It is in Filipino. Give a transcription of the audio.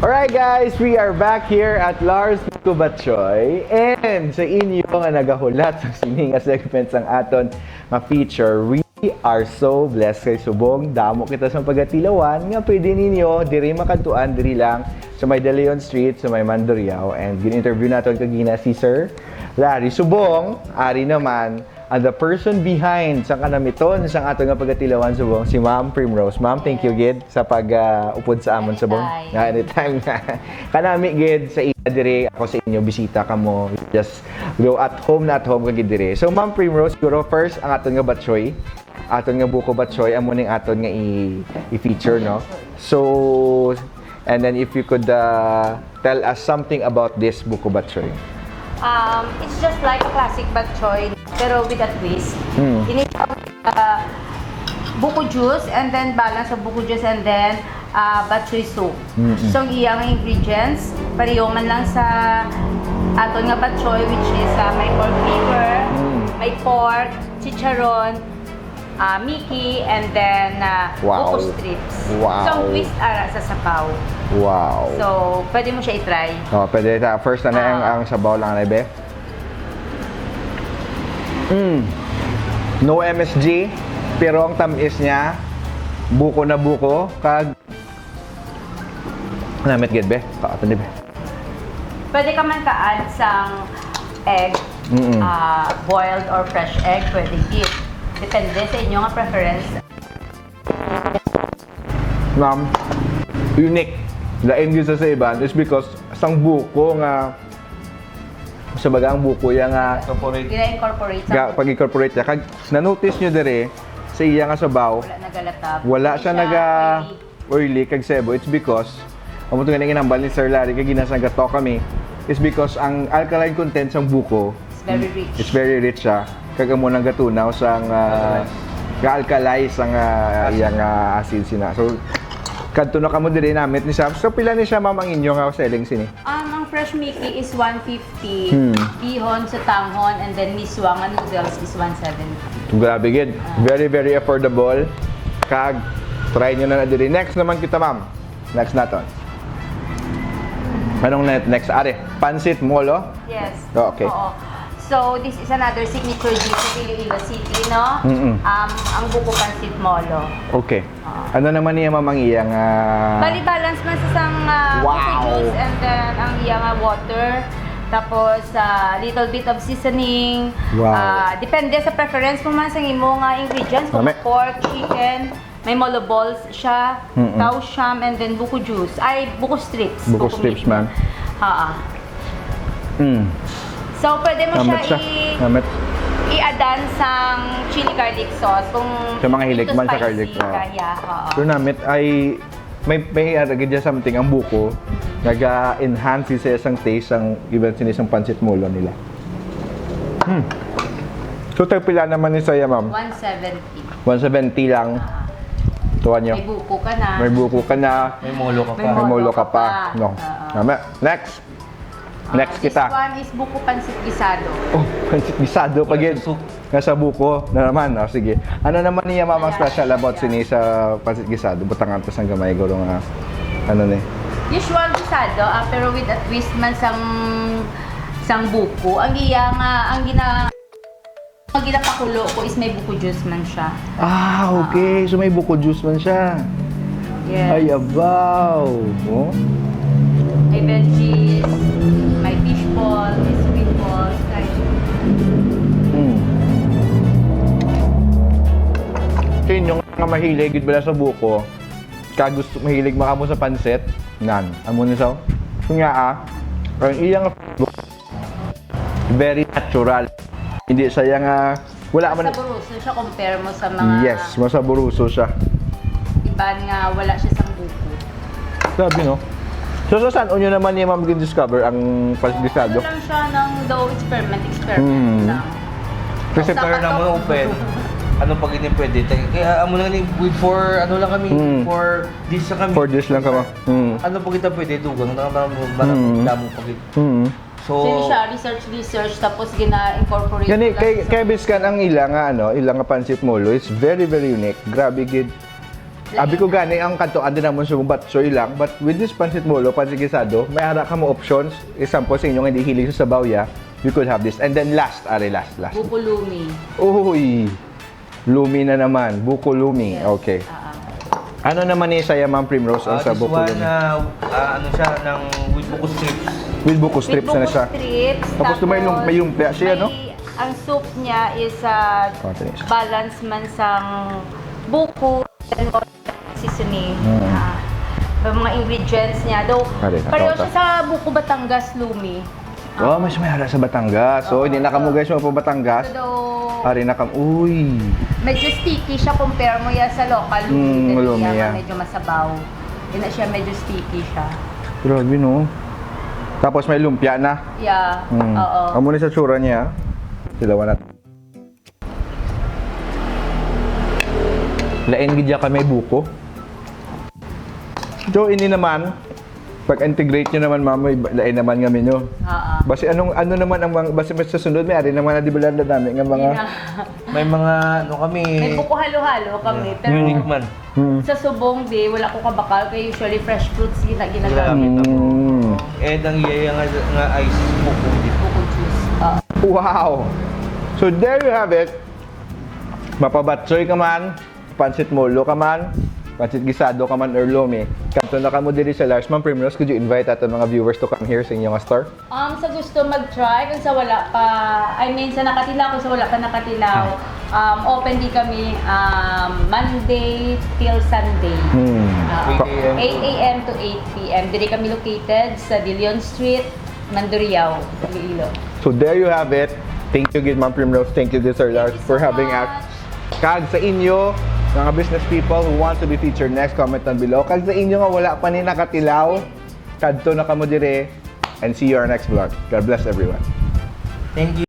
Alright guys, we are back here at Lars Kubatchoy and sa inyo nga nagahulat sa sining segments ang aton ma-feature. We are so blessed kay subong damo kita sa pagatilawan nga pwede ninyo diri makadtuan diri lang sa may De Leon Street sa may Mandurriao, and gin-interview naton kagina si Sir Larry Subong, ari naman and the person behind sa kanamiton sa ato nga pagatilawan subong si Ma'am Primrose. Ma'am, thank you gid sa pag-upod sa amon subong. Anytime na kanami gid sa ina dire ako sa inyo bisita kamo, just go at home kagid dire. So Ma'am Primrose, siguro first ang aton nga batchoy, aton nga buko batchoy amo ning aton nga i-feature, no? So and then if you could tell us something about this buko batchoy. It's just like a classic bok choy, pero with a twist. Inihaw buko juice, and then balance of buko juice, and then bok choy soup. So, ang iyang ingredients, pareho man lang sa aton nga bok choy, which is may pork liver, may pork, chicharon, Mickey, and then buko strips. Wow. So, ang twist ara sa sabaw. Wow. So, pwede mo siya i-try. Oh, pwede ta. First na ang sabaw lang na ibe. No MSG, pero ang tamis niya buko na buko kag namit gid be. Ato ni be. Pwede ka man ka-add sang egg, boiled or fresh egg, pwede gid. Depende sa inyo nga preference. Ma'am, unique. Lain gyud sa iban is because sang buko nga sa bagang buko ya nga Ina-incorporate sa pag-incorporate niya kag na-notice nyo dire sa iya nga sabaw wala nagalatab. wala siya naga oily kag sebo. It's because amo to nga ginambal ni Sir Larry kag ginasa gato kami is because ang alkaline content sang buko It's very rich. it's very rich siya kag amo nang gatunaw sang ga-alkalize ang iyang acid sina. So kadto na kamo dire namit ni siya. So pila ni siya ma'am ang inyo nga selling sini? Ang fresh Mickey is 150, bihon sa tanghon, and then miswa nga noodles is 170. Grabe gid. Very very affordable. Kag try nyo na dire. Next naman kita ma'am. Next naton. Anong next? Are, Pansit Molo? Yes. Oh, okay. Oo. So, this is another signature dish sa Iloilo City, no? Ang buko pansit molo. Okay. Ano naman niya ma'am ang iyang Bali-balance man sa sang buko juice, and then ang iyang water. Tapos, little bit of seasoning. Wow. Depende sa preference mo man sa imo nga ingredients. Kung Mami. pork, chicken, may molo balls siya, tausham, and then buko juice. Ay, buko strips. Buko strips, meat. ma'am. So, pwede mo Namit siya siya. Namit. i-add sang chili garlic sauce. Kung Sa mga hilig ito man sa spicy, garlic, kaya, So namit ay may agad something ang buko naga-enhance sa isang taste ang even sinisang pansit molo nila. So tayo pila naman ni saya ma'am? 170. 170 lang. Tuwan nyo. May buko ka na. May buko ka na. May molo ka pa. May molo ka pa. No. Tama. Next. Next kita. This one is buko pansit gisado. Oh, pansit gisado pa gid. Nasa buko na naman. Oh, sige. Ano naman niya mamang special about sini sa pansit gisado? Butangan to sang gamay guro nga ano ni. Usual gisado, pero with a twist man sang buko. Ang iya nga, ang ginapakulo ko is may buko juice man siya. Ah, okay. So may buko juice man siya. Yes. Ay, abaw. Oh. May veggies, may fish ball, may sweet balls, Sa inyo nga mahilig gid bala sa buko, kag gusto mahilig makamo sa pansit, nan. Amo ni saw. Nga ang iyang very natural. Hindi saya nga wala man. Saburuso siya compare mo sa mga Yes, masaburuso siya. iban nga wala siya sa buko. Sabi no. So saan nyo naman niya ma'am discover ang pansit-gisado? Ano lang siya ng dough experiment lang. Kasi pero naman open. Ano pag hindi pwede? Kaya amo lang ni with for ano lang kami for this lang kami. For this lang ka ma. Ano pag kita pwede dugang na marami damo pag. So siya research tapos gina-incorporate. Gani kay Biskan ang ilang nga ilang nga pansit molo is very very unique. Grabe gid. Abi ko gani ang kantoan din naman sa batsoy lang, but with this pancit molo, pancit gisado, may ara ka mo options. Example sa inyong hindi hilig sa sabaw ya, you could have this. And then last. Buko lumi. Uy! Lumi na naman. Buko lumi. Okay. Ano naman ni saya Ma'am Primrose ang sa This buko one, lumi? ano siya, with buko strips. With buko strips With na buko siya. strips. Tapos may lumpia siya, no? Ang soup niya is Continuous. balance man sang buko and seasoning. Yung mga ingredients niya. Though, Pare, pareho nakauta. siya sa buko Batangas lumi. Oh, mas may hara sa Batangas. So, hindi na kamo guys mo pa Batangas. So, though, Ari na uy! medyo sticky siya compare mo yan sa local lumi. lumi, Kaya yeah. medyo masabaw. Yun na siya, medyo sticky siya. Grabe, no? Tapos may lumpia na. Yeah, oo. Amo ni sa tsura niya. Silawan natin. Lain gidya ka may buko. So, ini naman, pag-integrate nyo naman, mama, lain naman kami nyo. Oo. Basi ano naman ang mga, basi sa sunod, may ari naman na dibalanda namin ng mga... Yun na. May mga, ano kami, May buko halo-halo kami. Pero tikman. sa subong di, wala ko kabakal. Kaya usually fresh fruits ginagamit. Mm. And ang yaya nga ice buko dito. Buko juice. Wow! So there you have it. Mapabatsoy ka man, pancit molo ka man, pancit gisado ka man or lomi. Kanto na ka mo diri sa Lars. Ma'am Primrose, could you invite ato mga viewers to come here sa inyong store? Sa gusto mag-try, kung sa wala pa, sa nakatilaw, kung sa wala pa nakatilaw, open di kami Monday till Sunday. 8 a.m. to 8 p.m. Diri kami located sa Dilion Street, Mandurriao, Iloilo. So there you have it. Thank you, good Ma'am Primrose. Thank you, good Sir Lars, Thank you for so having us. much. Kag sa inyo, mga business people who want to be featured next, comment down below. Kag sa inyo nga wala pa ni nakatilaw, kadto na kamo dire, and see you our next vlog. God bless everyone. Thank you.